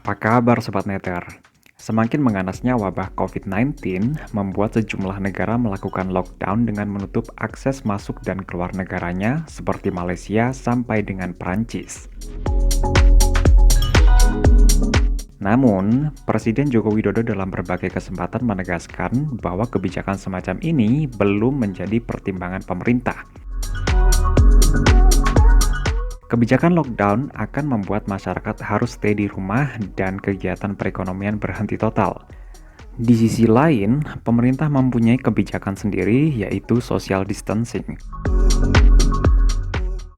Apa kabar Sobat Neter? Semakin menganasnya wabah COVID-19 membuat sejumlah negara melakukan lockdown dengan menutup akses masuk dan keluar negaranya seperti Malaysia sampai dengan Perancis. Namun, Presiden Joko Widodo dalam berbagai kesempatan menegaskan bahwa kebijakan semacam ini belum menjadi pertimbangan pemerintah. Kebijakan lockdown akan membuat masyarakat harus stay di rumah dan kegiatan perekonomian berhenti total. Di sisi lain, pemerintah mempunyai kebijakan sendiri yaitu social distancing.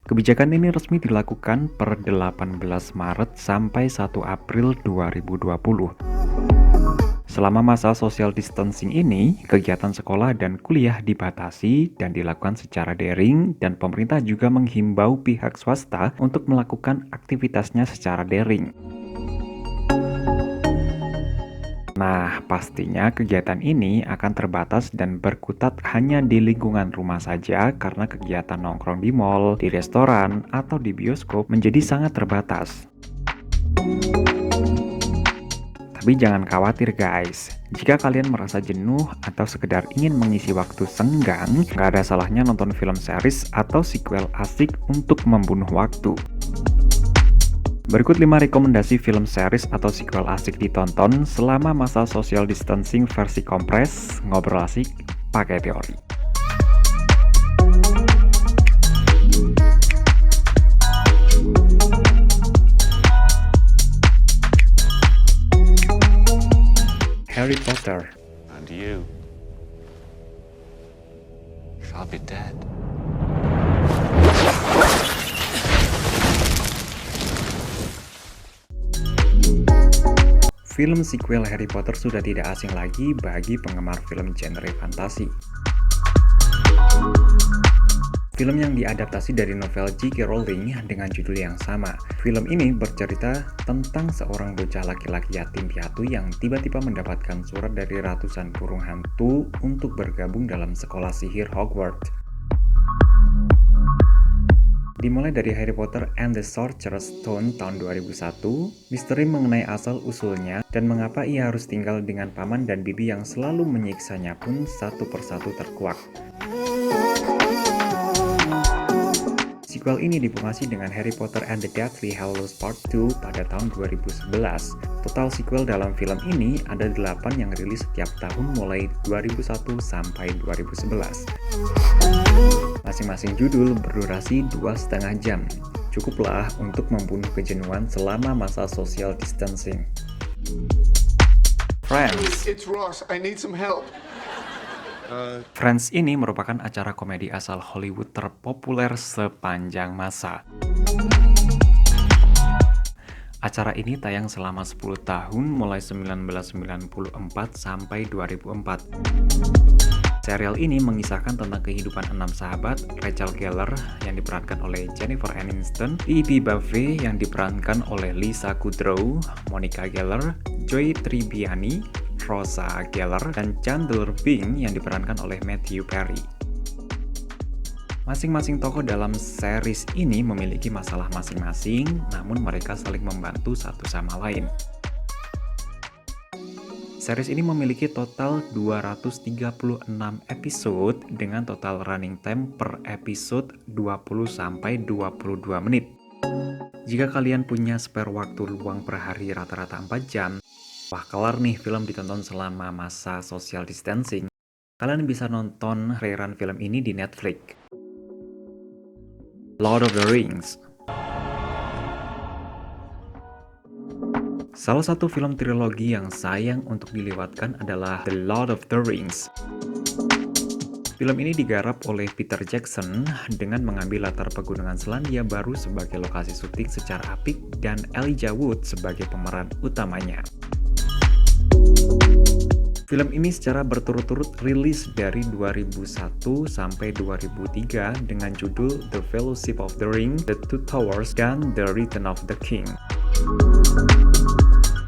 Kebijakan ini resmi dilakukan per 18 Maret sampai 1 April 2020. Selama masa social distancing ini, kegiatan sekolah dan kuliah dibatasi dan dilakukan secara daring, dan pemerintah juga menghimbau pihak swasta untuk melakukan aktivitasnya secara daring. Nah, pastinya kegiatan ini akan terbatas dan berkutat hanya di lingkungan rumah saja karena kegiatan nongkrong di mall, di restoran, atau di bioskop menjadi sangat terbatas. Tapi jangan khawatir guys, jika kalian merasa jenuh atau sekedar ingin mengisi waktu senggang, nggak ada salahnya nonton film series atau sequel asik untuk membunuh waktu. Berikut 5 rekomendasi film series atau sequel asik ditonton selama masa social distancing versi kompres, ngobrol asik, pakai teori. Harry Potter. And you shall be dead. Film sequel Harry Potter sudah tidak asing lagi bagi penggemar film genre fantasi. Film yang diadaptasi dari novel J.K. Rowling dengan judul yang sama. Film ini bercerita tentang seorang bocah laki-laki yatim piatu yang tiba-tiba mendapatkan surat dari ratusan burung hantu untuk bergabung dalam sekolah sihir Hogwarts. Dimulai dari Harry Potter and the Sorcerer's Stone tahun 2001, misteri mengenai asal-usulnya dan mengapa ia harus tinggal dengan paman dan bibi yang selalu menyiksanya pun satu persatu terkuak. Sequel ini dipungkasi dengan Harry Potter and the Deathly Hallows Part 2 pada tahun 2011. Total sequel dalam film ini ada 8 yang rilis setiap tahun mulai 2001 sampai 2011. Masing-masing judul berdurasi 2,5 jam. Cukuplah untuk membunuh kejenuhan selama masa social distancing. Friends. It's Ross. I need some help. Friends ini merupakan acara komedi asal Hollywood terpopuler sepanjang masa. Acara ini tayang selama 10 tahun mulai 1994 sampai 2004. Serial ini mengisahkan tentang kehidupan 6 sahabat, Rachel Geller yang diperankan oleh Jennifer Aniston, Phoebe Buffay yang diperankan oleh Lisa Kudrow, Monica Geller, Joy Tribbiani, Rosa Geller, dan Chandler Bing yang diperankan oleh Matthew Perry. Masing-masing tokoh dalam series ini memiliki masalah masing-masing, namun mereka saling membantu satu sama lain. Series ini memiliki total 236 episode dengan total running time per episode 20-22 menit. Jika kalian punya spare waktu luang per hari rata-rata 4 jam, wah kelar nih film ditonton selama masa social distancing. Kalian bisa nonton rerun film ini di Netflix. Lord of the Rings. Salah satu film trilogi yang sayang untuk dilewatkan adalah The Lord of the Rings. Film ini digarap oleh Peter Jackson dengan mengambil latar pegunungan Selandia Baru sebagai lokasi syuting secara apik dan Elijah Wood sebagai pemeran utamanya. Film ini secara berturut-turut rilis dari 2001 sampai 2003 dengan judul The Fellowship of the Ring, The Two Towers, dan The Return of the King.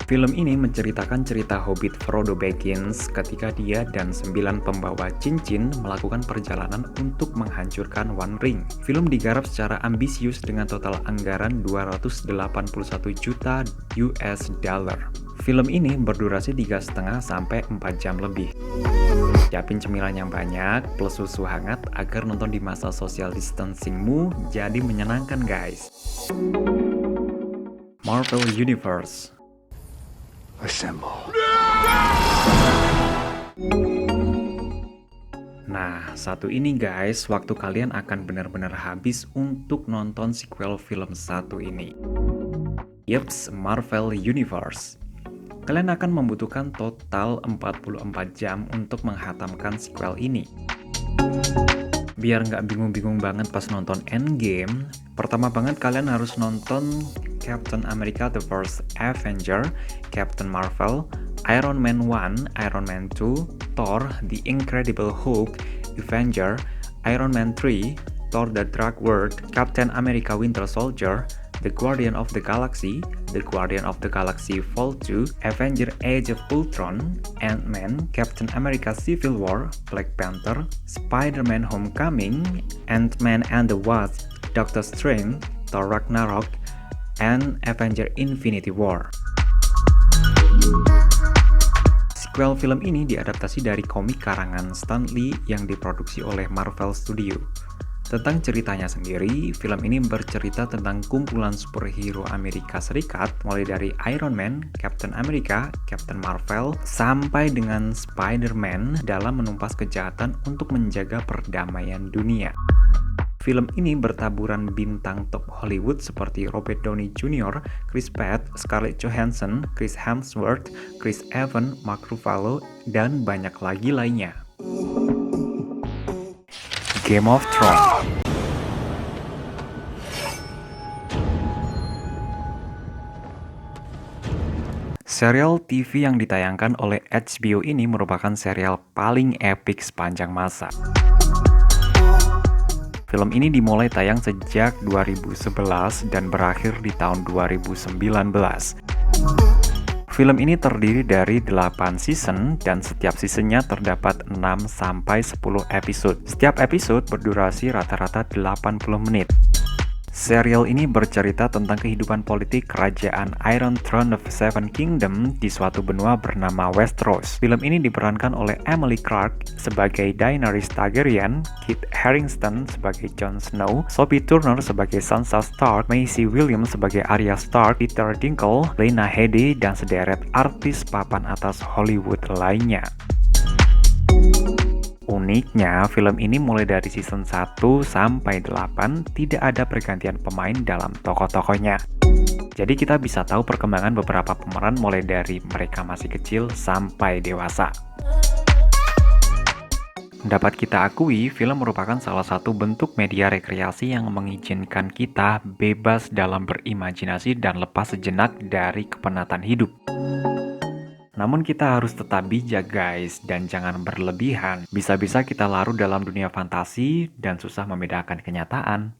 Film ini menceritakan cerita Hobbit Frodo Baggins ketika dia dan 9 pembawa cincin melakukan perjalanan untuk menghancurkan One Ring. Film digarap secara ambisius dengan total anggaran 281 juta US dollar. Film ini berdurasi 3,5 sampai 4 jam lebih. Siapin cemilan yang banyak plus susu hangat agar nonton di masa social distancingmu jadi menyenangkan, guys. Marvel Universe. Assemble. Nah, satu ini guys, waktu kalian akan benar-benar habis untuk nonton sequel film satu ini. Yups, Marvel Universe. Kalian akan membutuhkan total 44 jam untuk menghatamkan sequel ini. Biar nggak bingung-bingung banget pas nonton Endgame, pertama banget kalian harus nonton Captain America The First Avenger, Captain Marvel, Iron Man 1, Iron Man 2, Thor, The Incredible Hulk, Avenger, Iron Man 3, Thor The Dark World, Captain America Winter Soldier, The Guardian of the Galaxy, The Guardian of the Galaxy Vol. 2, Avenger Age of Ultron, Ant-Man, Captain America Civil War, Black Panther, Spider-Man Homecoming, Ant-Man and the Wasp, Doctor Strange, Thor Ragnarok, and Avenger Infinity War. Sequel film ini diadaptasi dari komik karangan Stan Lee yang diproduksi oleh Marvel Studio. Tentang ceritanya sendiri, film ini bercerita tentang kumpulan superhero Amerika Serikat mulai dari Iron Man, Captain America, Captain Marvel, sampai dengan Spider-Man dalam menumpas kejahatan untuk menjaga perdamaian dunia. Film ini bertaburan bintang top Hollywood seperti Robert Downey Jr., Chris Pratt, Scarlett Johansson, Chris Hemsworth, Chris Evans, Mark Ruffalo, dan banyak lagi lainnya. Game of Thrones. Serial TV yang ditayangkan oleh HBO ini merupakan serial paling epik sepanjang masa. Film ini dimulai tayang sejak 2011 dan berakhir di tahun 2019. Film ini terdiri dari 8 season dan setiap seasonnya terdapat 6-10 episode. Setiap episode berdurasi rata-rata 80 menit. Serial ini bercerita tentang kehidupan politik kerajaan Iron Throne of Seven Kingdom di suatu benua bernama Westeros. Film ini diperankan oleh Emily Clarke sebagai Daenerys Targaryen, Kit Harington sebagai Jon Snow, Sophie Turner sebagai Sansa Stark, Maisie Williams sebagai Arya Stark, Peter Dinklage, Lena Headey, dan sederet artis papan atas Hollywood lainnya. Uniknya, film ini mulai dari season 1 sampai 8 tidak ada pergantian pemain dalam tokoh-tokohnya. Jadi kita bisa tahu perkembangan beberapa pemeran mulai dari mereka masih kecil sampai dewasa. Dapat kita akui, film merupakan salah satu bentuk media rekreasi yang mengizinkan kita bebas dalam berimajinasi dan lepas sejenak dari kepenatan hidup. Namun kita harus tetap bijak guys, dan jangan berlebihan. Bisa-bisa kita larut dalam dunia fantasi dan susah membedakan kenyataan.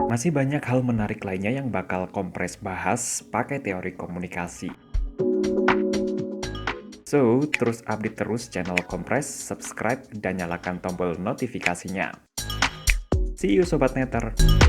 Masih banyak hal menarik lainnya yang bakal Kompres bahas pakai teori komunikasi. So, terus update terus channel Kompres, subscribe, dan nyalakan tombol notifikasinya. See you Sobat Netter!